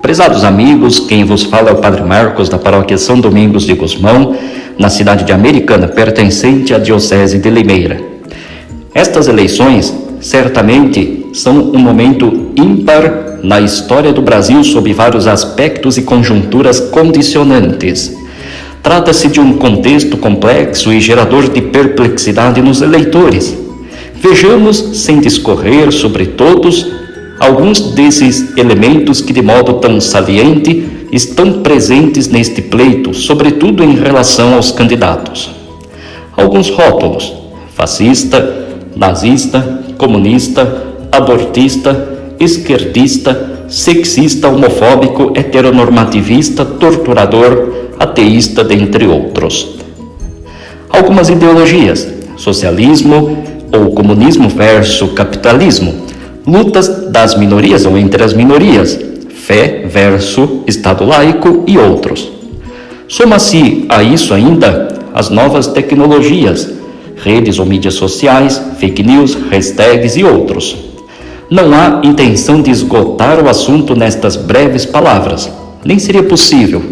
Prezados amigos, quem vos fala é o Padre Marcos, da paróquia São Domingos de Gusmão, na cidade de Americana, pertencente à Diocese de Limeira. Estas eleições, certamente, são um momento ímpar na história do Brasil sob vários aspectos e conjunturas condicionantes. Trata-se de um contexto complexo e gerador de perplexidade nos eleitores. Vejamos, sem discorrer sobre todos, alguns desses elementos que de modo tão saliente estão presentes neste pleito, sobretudo em relação aos candidatos. Alguns rótulos: fascista, nazista, comunista, abortista, esquerdista, sexista, homofóbico, heteronormativista, torturador, ateísta, dentre outros. Algumas ideologias: socialismo ou comunismo versus capitalismo, lutas das minorias ou entre as minorias, fé versus Estado laico e outros. Soma-se a isso ainda as novas tecnologias, redes ou mídias sociais, fake news, hashtags e outros. Não há intenção de esgotar o assunto nestas breves palavras, nem seria possível.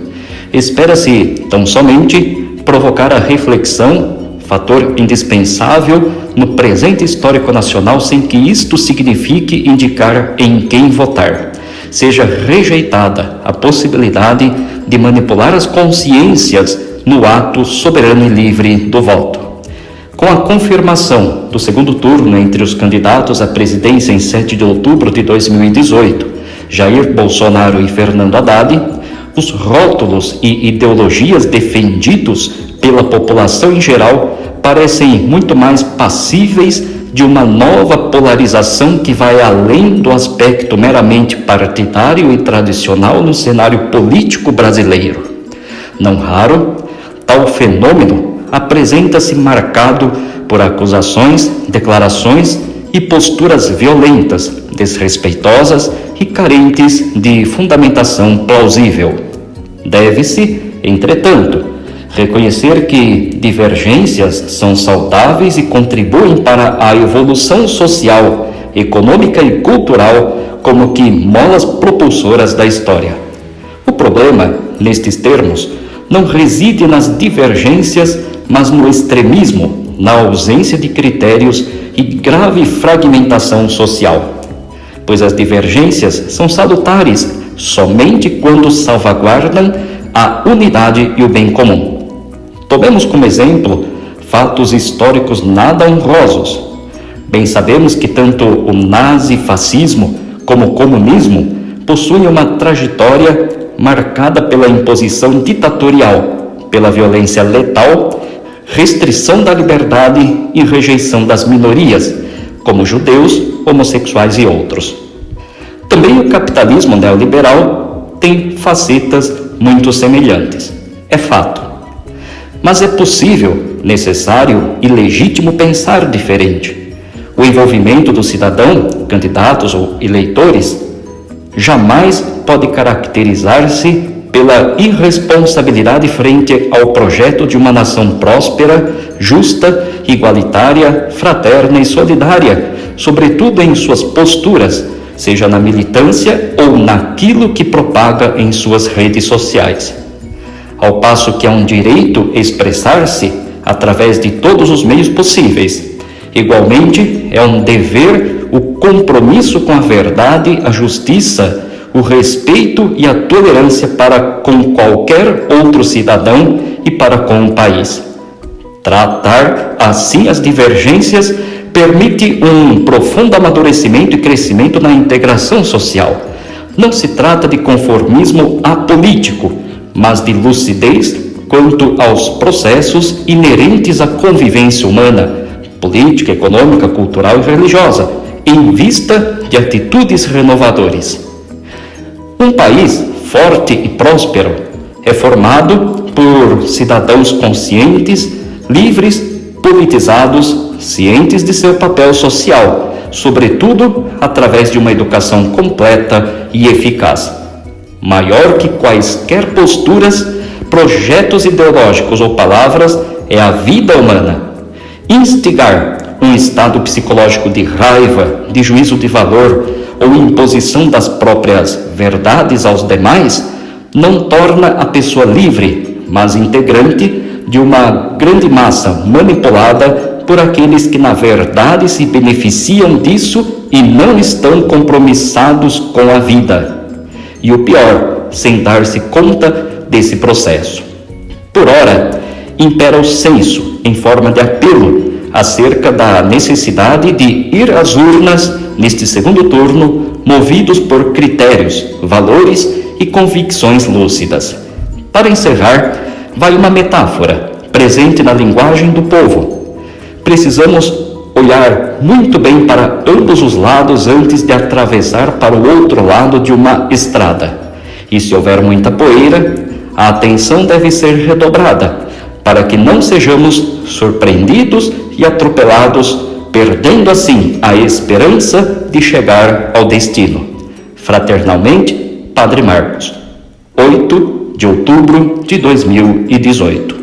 Espera-se tão somente provocar a reflexão, fator indispensável no presente histórico nacional, sem que isto signifique indicar em quem votar. Seja rejeitada a possibilidade de manipular as consciências no ato soberano e livre do voto. Com a confirmação do segundo turno entre os candidatos à presidência em 7 de outubro de 2018, Jair Bolsonaro e Fernando Haddad, os rótulos e ideologias defendidos pela população em geral parecem muito mais passíveis de uma nova polarização que vai além do aspecto meramente partidário e tradicional no cenário político brasileiro. Não raro, tal fenômeno apresenta-se marcado por acusações, declarações e posturas violentas, desrespeitosas e carentes de fundamentação plausível. Deve-se, entretanto, reconhecer que divergências são saudáveis e contribuem para a evolução social, econômica e cultural como que molas propulsoras da história. O problema, nestes termos, não reside nas divergências, mas no extremismo, na ausência de critérios e grave fragmentação social. Pois as divergências são salutares somente quando salvaguardam a unidade e o bem comum. Tomemos como exemplo fatos históricos nada honrosos. Bem sabemos que tanto o nazifascismo como o comunismo possuem uma trajetória marcada pela imposição ditatorial, pela violência letal, restrição da liberdade e rejeição das minorias, como judeus, homossexuais e outros. Também o capitalismo neoliberal tem facetas muito semelhantes. É fato. Mas é possível, necessário e legítimo pensar diferente. O envolvimento do cidadão, candidatos ou eleitores, jamais pode caracterizar-se pela irresponsabilidade frente ao projeto de uma nação próspera, justa, igualitária, fraterna e solidária, sobretudo em suas posturas, seja na militância ou naquilo que propaga em suas redes sociais. Ao passo que é um direito expressar-se através de todos os meios possíveis, igualmente é um dever o compromisso com a verdade, a justiça, o respeito e a tolerância para com qualquer outro cidadão e para com o país. Tratar assim as divergências permite um profundo amadurecimento e crescimento na integração social. Não se trata de conformismo apolítico, mas de lucidez quanto aos processos inerentes à convivência humana, política, econômica, cultural e religiosa, em vista de atitudes renovadoras. Um país forte e próspero é formado por cidadãos conscientes, livres, politizados, cientes de seu papel social, sobretudo através de uma educação completa e eficaz. Maior que quaisquer posturas, projetos ideológicos ou palavras é a vida humana. Instigar um estado psicológico de raiva, de juízo de valor ou imposição das próprias verdades aos demais não torna a pessoa livre, mas integrante de uma grande massa manipulada por aqueles que na verdade se beneficiam disso e não estão compromissados com a vida. E o pior, sem dar-se conta desse processo. Por ora, impera o senso, em forma de apelo, acerca da necessidade de ir às urnas neste segundo turno, movidos por critérios, valores e convicções lúcidas. Para encerrar, vai uma metáfora, presente na linguagem do povo. Precisamos olhar muito bem para ambos os lados antes de atravessar para o outro lado de uma estrada. E se houver muita poeira, a atenção deve ser redobrada, para que não sejamos surpreendidos e atropelados, perdendo assim a esperança de chegar ao destino. Fraternalmente, Padre Marcos. 8 de outubro de 2018.